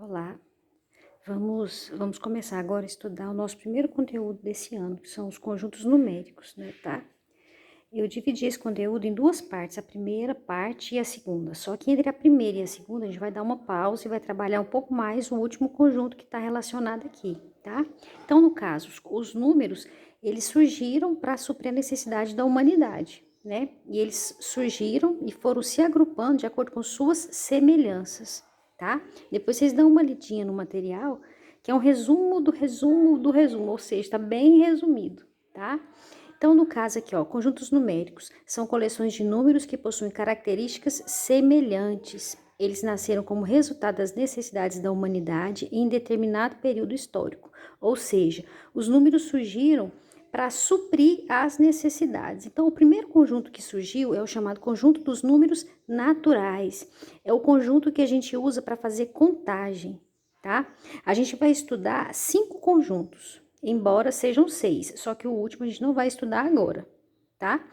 Olá, vamos começar agora a estudar o nosso primeiro conteúdo desse ano, que são os conjuntos numéricos, né, tá? Eu dividi esse conteúdo em duas partes, a primeira parte e a segunda. Só que entre a primeira e a segunda, a gente vai dar uma pausa e vai trabalhar um pouco mais o último conjunto que está relacionado aqui, tá? Então, no caso, os números, eles surgiram para suprir a necessidade da humanidade, né? E eles surgiram e foram se agrupando de acordo com suas semelhanças, tá? Depois vocês dão uma lidinha no material, que é um resumo do resumo do resumo, ou seja, está bem resumido, tá? Então, no caso aqui, ó, conjuntos numéricos são coleções de números que possuem características semelhantes. Eles nasceram como resultado das necessidades da humanidade em determinado período histórico. Ou seja, os números surgiram para suprir as necessidades. Então, o primeiro conjunto que surgiu é o chamado conjunto dos números naturais. É o conjunto que a gente usa para fazer contagem, tá? A gente vai estudar 5 conjuntos, embora sejam 6, só que o último a gente não vai estudar agora, tá?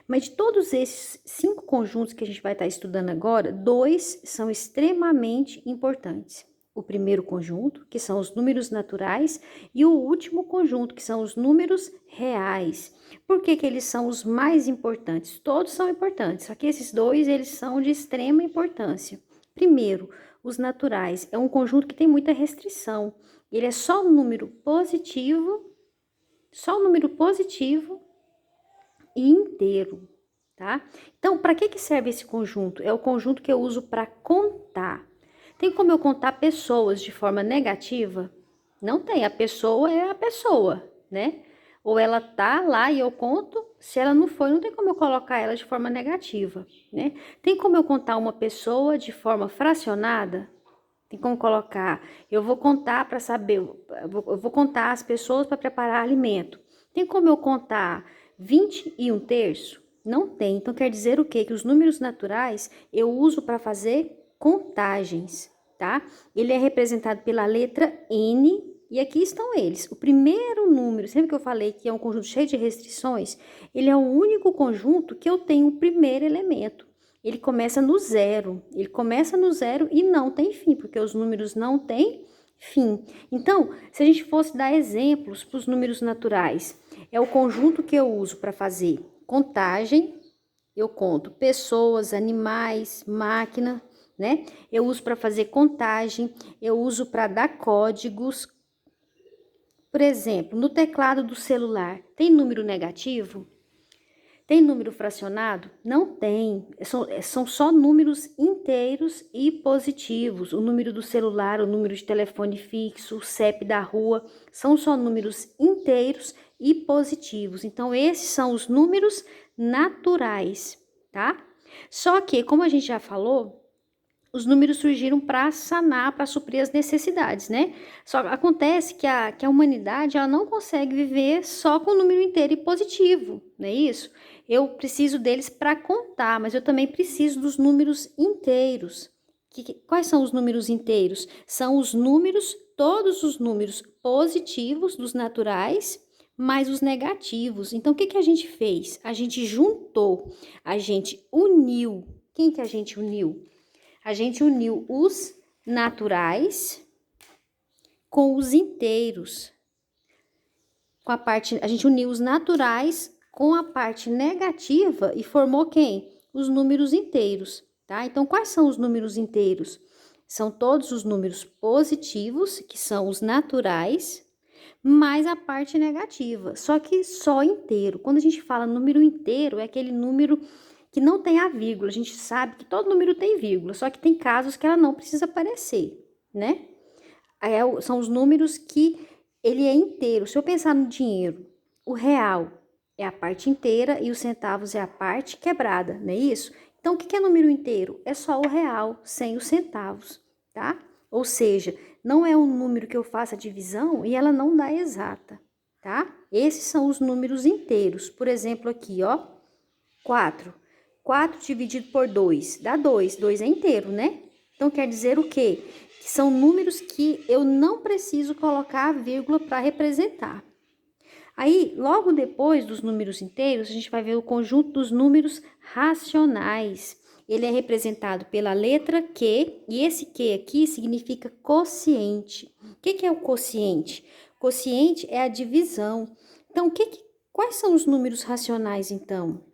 Mas de todos esses 5 conjuntos que a gente vai estar estudando agora, 2 são extremamente importantes. O primeiro conjunto, que são os números naturais, e o último conjunto, que são os números reais. Por que eles são os mais importantes? Todos são importantes, só que esses dois, eles são de extrema importância. Primeiro, os naturais é um conjunto que tem muita restrição. Ele é só um número positivo e inteiro, tá? Então, para que serve esse conjunto? É o conjunto que eu uso para contar. Tem como eu contar pessoas de forma negativa? Não tem, a pessoa é a pessoa, né? Ou ela tá lá e eu conto, se ela não foi, não tem como eu colocar ela de forma negativa, né? Tem como eu contar uma pessoa de forma fracionada? Tem como colocar, eu vou contar para saber, eu vou contar as pessoas para preparar alimento. Tem como eu contar 20 e 1/3? Não tem. Então, quer dizer o quê? Que os números naturais eu uso para fazer contagens, tá? Ele é representado pela letra N, e aqui estão eles. O primeiro número, sempre que eu falei que é um conjunto cheio de restrições, ele é o único conjunto que eu tenho o primeiro elemento. Ele começa no zero e não tem fim, porque os números não têm fim. Então, se a gente fosse dar exemplos para os números naturais, é o conjunto que eu uso para fazer contagem, eu conto pessoas, animais, máquina, né? Eu uso para fazer contagem, eu uso para dar códigos. Por exemplo, no teclado do celular, tem número negativo? Tem número fracionado? Não tem. São só números inteiros e positivos. O número do celular, o número de telefone fixo, o CEP da rua, são só números inteiros e positivos. Então, esses são os números naturais, tá? Só que, como a gente já falou, os números surgiram para sanar, para suprir as necessidades, né? Só acontece que a humanidade ela não consegue viver só com o número inteiro e positivo, não é isso? Eu preciso deles para contar, mas eu também preciso dos números inteiros. Quais são os números inteiros? São os números, todos os números positivos dos naturais, mais os negativos. Então, o que a gente fez? A gente juntou, a gente uniu. Quem que a gente uniu? A gente uniu os naturais com os inteiros. A gente uniu os naturais com a parte negativa e formou quem? Os números inteiros, tá? Então, quais são os números inteiros? São todos os números positivos, que são os naturais, mais a parte negativa, só que só inteiro. Quando a gente fala número inteiro, é aquele número que não tem a vírgula. A gente sabe que todo número tem vírgula, só que tem casos que ela não precisa aparecer, né? São os números que ele é inteiro. Se eu pensar no dinheiro, o real é a parte inteira e os centavos é a parte quebrada, não é isso? Então, o que é número inteiro? É só o real, sem os centavos, tá? Ou seja, não é um número que eu faça divisão e ela não dá exata, tá? Esses são os números inteiros. Por exemplo, aqui, ó, 4. 4 dividido por 2 dá 2. 2 é inteiro, né? Então, quer dizer o quê? Que são números que eu não preciso colocar a vírgula para representar. Aí, logo depois dos números inteiros, a gente vai ver o conjunto dos números racionais. ele é representado pela letra Q, e esse Q aqui significa quociente. O que é o quociente? Quociente é a divisão. Então, quais são os números racionais, então?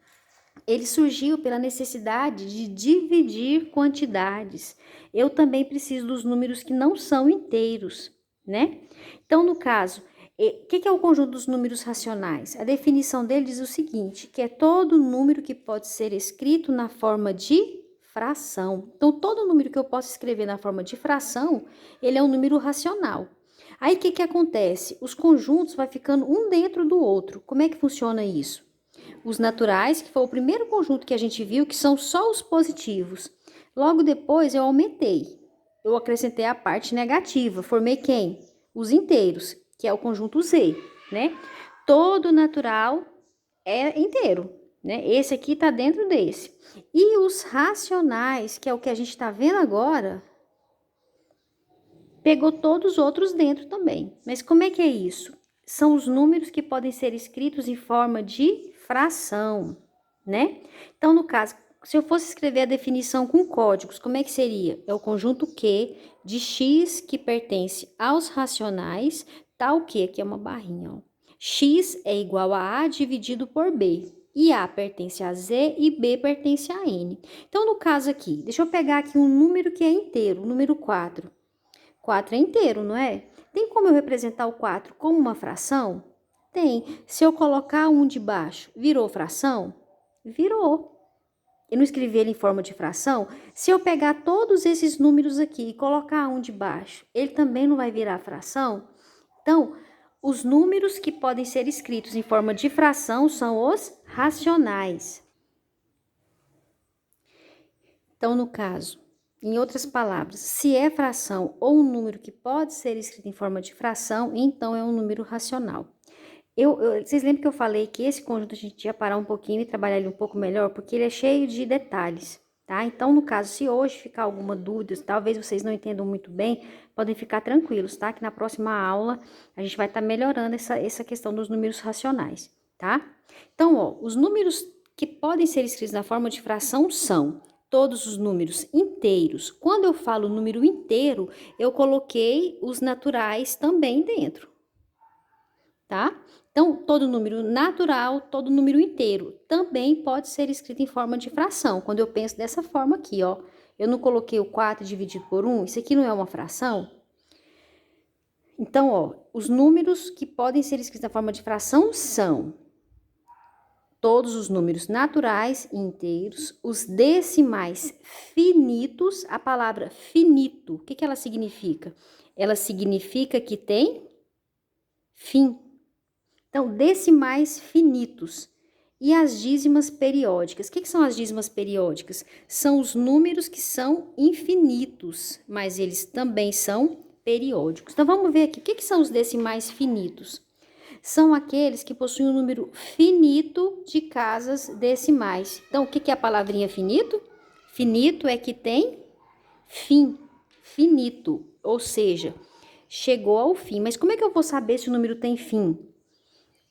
Ele surgiu pela necessidade de dividir quantidades. Eu também preciso dos números que não são inteiros, né? Então, no caso, o que é o conjunto dos números racionais? A definição dele diz o seguinte, que é todo número que pode ser escrito na forma de fração. Então, todo número que eu posso escrever na forma de fração, ele é um número racional. Aí, o que acontece? Os conjuntos vão ficando um dentro do outro. Como é que funciona isso? Os naturais, que foi o primeiro conjunto que a gente viu, que são só os positivos. Logo depois, eu aumentei. Eu acrescentei a parte negativa. Formei quem? Os inteiros, que é o conjunto Z, né? Todo natural é inteiro, né? Esse aqui tá dentro desse. E os racionais, que é o que a gente tá vendo agora, pegou todos os outros dentro também. Mas como é que é isso? São os números que podem ser escritos em forma de fração, né? Então, no caso, se eu fosse escrever a definição com códigos, como é que seria? É o conjunto Q de x que pertence aos racionais, tal que, aqui é uma barrinha, ó. X é igual a A dividido por B. E A pertence a Z e B pertence a N. Então, no caso aqui, deixa eu pegar aqui um número que é inteiro, o número 4. 4 é inteiro, não é? Tem como eu representar o 4 como uma fração? Tem. Se eu colocar um de baixo, virou fração? Virou. Eu não escrevi ele em forma de fração? Se eu pegar todos esses números aqui e colocar um de baixo, ele também não vai virar fração? Então, os números que podem ser escritos em forma de fração são os racionais. Então, no caso, em outras palavras, se é fração ou um número que pode ser escrito em forma de fração, então é um número racional. Vocês lembram que eu falei que esse conjunto a gente ia parar um pouquinho e trabalhar ele um pouco melhor, porque ele é cheio de detalhes, tá? Então, no caso, se hoje ficar alguma dúvida, talvez vocês não entendam muito bem, podem ficar tranquilos, tá? Que na próxima aula a gente vai estar melhorando essa questão dos números racionais, tá? Então, ó, os números que podem ser escritos na forma de fração são todos os números inteiros. Quando eu falo número inteiro, eu coloquei os naturais também dentro, tá? Então, todo número natural, todo número inteiro, também pode ser escrito em forma de fração. Quando eu penso dessa forma aqui, ó, eu não coloquei o 4 dividido por 1, isso aqui não é uma fração? Então, ó, os números que podem ser escritos na forma de fração são todos os números naturais e inteiros, os decimais finitos. A palavra finito, o que ela significa? Ela significa que tem fim. Então, decimais finitos. E as dízimas periódicas. O que são as dízimas periódicas? São os números que são infinitos, mas eles também são periódicos. Então, vamos ver aqui, o que são os decimais finitos? São aqueles que possuem um número finito de casas decimais. Então, o que é a palavrinha finito? Finito é que tem fim, finito, ou seja, chegou ao fim. Mas como é que eu vou saber se o número tem fim?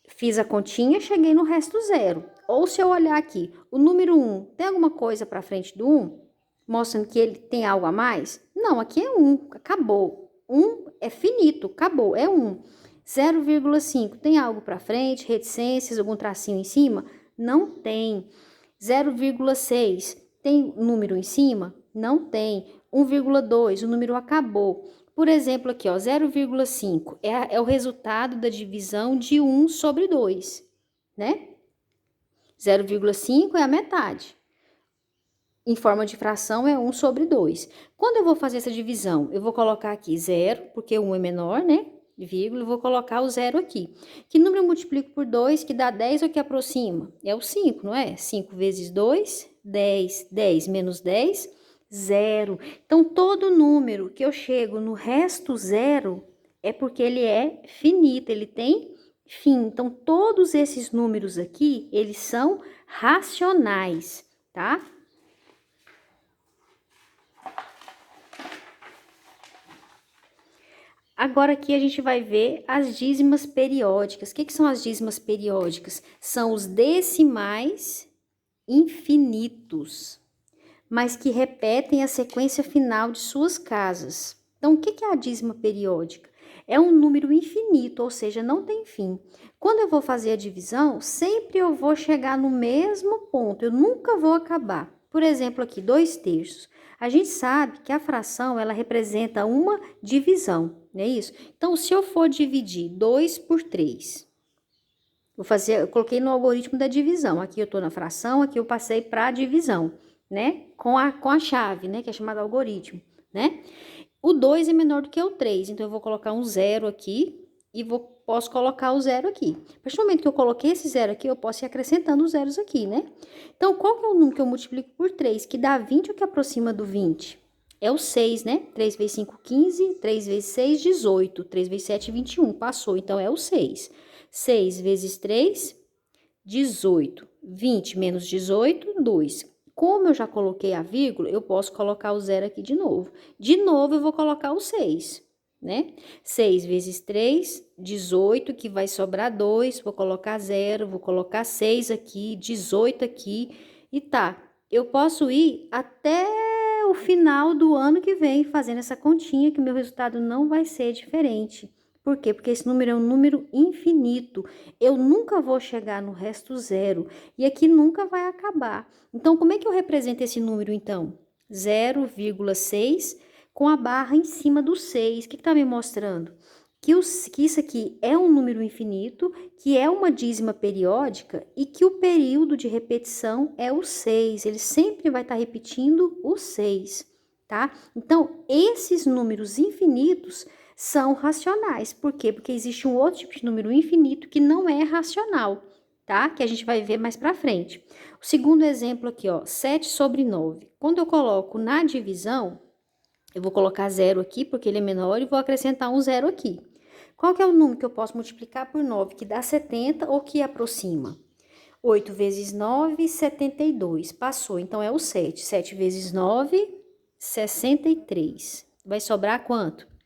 Fiz a continha, cheguei no resto zero. Ou se eu olhar aqui, o número 1, tem alguma coisa para frente do 1? Mostrando que ele tem algo a mais? Não, aqui é 1, acabou. 1 é finito, acabou, é 1. 0,5, tem algo para frente, reticências, algum tracinho em cima? Não tem. 0,6, tem número em cima? Não tem. 1,2, o número acabou. Por exemplo, aqui, ó, 0,5 é o resultado da divisão de 1 sobre 2, né? 0,5 é a metade. Em forma de fração é 1 sobre 2. Quando eu vou fazer essa divisão, eu vou colocar aqui 0, porque 1 é menor, né? Vírgula, eu vou colocar o 0 aqui. Que número eu multiplico por 2 que dá 10 ou que aproxima? É o 5, não é? 5 vezes 2, 10. 10 menos 10, 0. Então, todo número que eu chego no resto zero é porque ele é finito, ele tem fim. Então, todos esses números aqui, eles são racionais, tá? Agora aqui a gente vai ver as dízimas periódicas. O que são as dízimas periódicas? São os decimais infinitos. mas que repetem a sequência final de suas casas. Então, o que é a dízima periódica? É um número infinito, ou seja, não tem fim. Quando eu vou fazer a divisão, sempre eu vou chegar no mesmo ponto, eu nunca vou acabar. Por exemplo, aqui, 2/3. A gente sabe que a fração, ela representa uma divisão, não é isso? Então, se eu for dividir 2 por 3, eu coloquei no algoritmo da divisão. Aqui eu estou na fração, aqui eu passei para a divisão, né? Com a chave, né? Que é chamada algoritmo, né? O 2 é menor do que o 3, então eu vou colocar um 0 aqui e posso colocar o 0 aqui. A partir do momento que eu coloquei esse 0 aqui, eu posso ir acrescentando os zeros aqui, né? Então, qual que é o número que eu multiplico por 3, que dá 20 ou que aproxima do 20? É o 6, né? 3 vezes 5, 15, 3 vezes 6, 18, 3 vezes 7, 21, passou, então é o 6. 6 vezes 3, 18, 20 menos 18, 2. Como eu já coloquei a vírgula, eu posso colocar o 0 aqui de novo. De novo, eu vou colocar o 6, né? 6 vezes 3, 18, que vai sobrar 2. Vou colocar 0, vou colocar 6 aqui, 18 aqui. E tá, eu posso ir até o final do ano que vem fazendo essa continha, que o meu resultado não vai ser diferente. Por quê? Porque esse número é um número infinito. Eu nunca vou chegar no resto zero. E aqui nunca vai acabar. Então, como é que eu represento esse número, então? 0,6 com a barra em cima do 6. O que está me mostrando? Que isso aqui é um número infinito, que é uma dízima periódica e que o período de repetição é o 6. Ele sempre vai estar repetindo o 6, tá? Então, esses números infinitos são racionais. Por quê? Porque existe um outro tipo de número infinito que não é racional, tá? Que a gente vai ver mais pra frente. O segundo exemplo aqui, ó, 7 sobre 9. Quando eu coloco na divisão, eu vou colocar 0 aqui, porque ele é menor, e vou acrescentar um 0 aqui. Qual que é o número que eu posso multiplicar por 9, que dá 70 ou que aproxima? 8 vezes 9, 72. Passou, então é o 7. 7 vezes 9, 63. Vai sobrar quanto?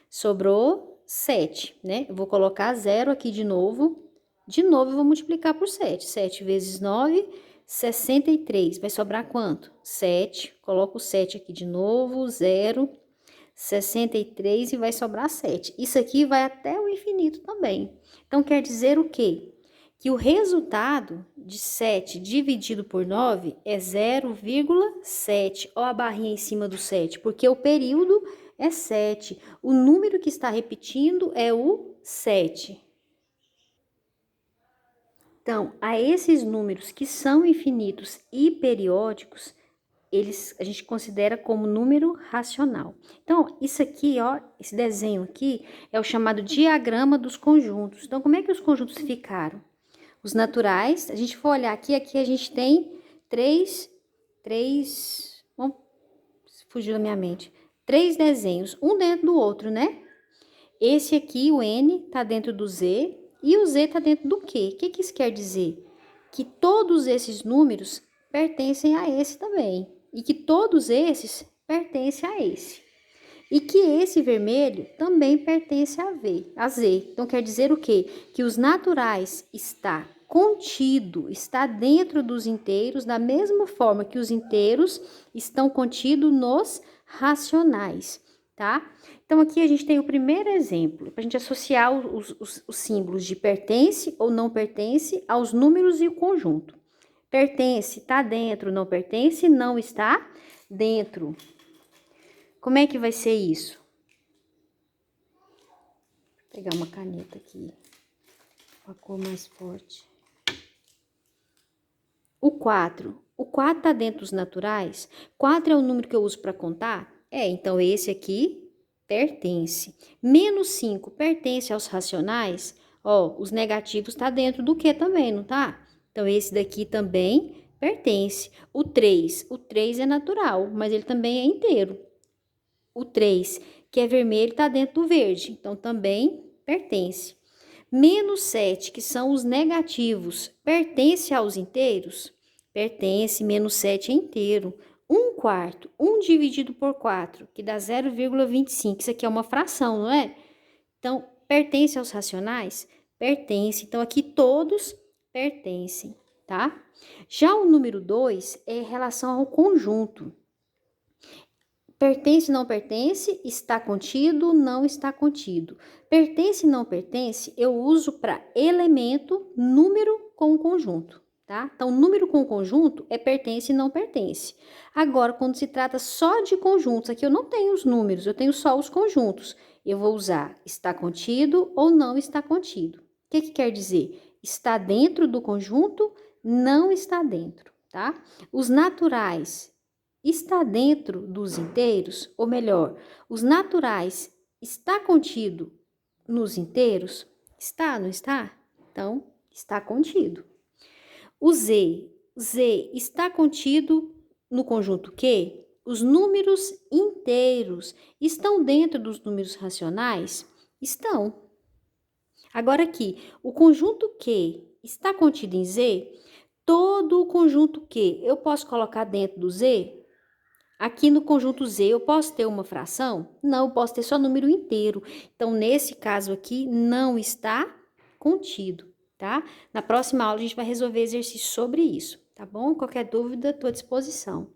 Sobrou 7, né? Eu vou colocar 0 aqui de novo. De novo, eu vou multiplicar por 7. 7 vezes 9, 63. Vai sobrar quanto? 7. Coloco o 7 aqui de novo, 0, 63 e vai sobrar 7. Isso aqui vai até o infinito também. Então, quer dizer o quê? Que o resultado de 7 dividido por 9 é 0,7. Ó a barrinha em cima do 7, porque o período é 7. O número que está repetindo é o 7. Então, a esses números que são infinitos e periódicos, a gente considera como número racional. Então, isso aqui, ó, esse desenho aqui é o chamado diagrama dos conjuntos. Então, como é que os conjuntos ficaram? Os naturais, a gente for olhar aqui a gente tem três, bom, fugiu da minha mente, 3 desenhos, um dentro do outro, né? Esse aqui, o N, tá dentro do Z, e o Z tá dentro do Q. O que isso quer dizer? Que todos esses números pertencem a esse também, e que todos esses pertencem a esse. E que esse vermelho também pertence a Z. Então, quer dizer o quê? Que os naturais está contido, está dentro dos inteiros, da mesma forma que os inteiros estão contidos nos racionais, tá? Então, aqui a gente tem o primeiro exemplo, para a gente associar os símbolos de pertence ou não pertence aos números e o conjunto. Pertence, está dentro, não pertence, não está dentro. Como é que vai ser isso? Vou pegar uma caneta aqui, com a cor mais forte. O 4. O 4 tá dentro dos naturais? 4 é o número que eu uso para contar? Então esse aqui pertence. Menos 5 pertence aos racionais? Ó, os negativos tá dentro do que também, não tá? Então esse daqui também pertence. O 3 é natural, mas ele também é inteiro. O 3, que é vermelho, está dentro do verde, então também pertence. Menos 7, que são os negativos, pertence aos inteiros? Pertence, menos 7 é inteiro. 1/4, 1 dividido por 4, que dá 0,25. Isso aqui é uma fração, não é? Então, pertence aos racionais? Pertence. Então, aqui todos pertencem. tá? Já o número 2 é em relação ao conjunto. Pertence, não pertence, está contido, não está contido. Pertence, não pertence, eu uso para elemento, número com conjunto, tá? Então, número com conjunto é pertence e não pertence. Agora, quando se trata só de conjuntos, aqui eu não tenho os números, eu tenho só os conjuntos. Eu vou usar está contido ou não está contido. O que quer dizer? Está dentro do conjunto, não está dentro, tá? Os naturais está dentro dos inteiros, ou melhor, os naturais está contido nos inteiros? Está, não está? Então, está contido. O Z está contido no conjunto Q? Os números inteiros estão dentro dos números racionais? Estão. Agora aqui, o conjunto Q está contido em Z? Todo o conjunto Q eu posso colocar dentro do Z? Aqui no conjunto Z, eu posso ter uma fração? Não, eu posso ter só número inteiro. Então, nesse caso aqui, não está contido, tá? Na próxima aula, a gente vai resolver exercício sobre isso, tá bom? Qualquer dúvida, estou à disposição.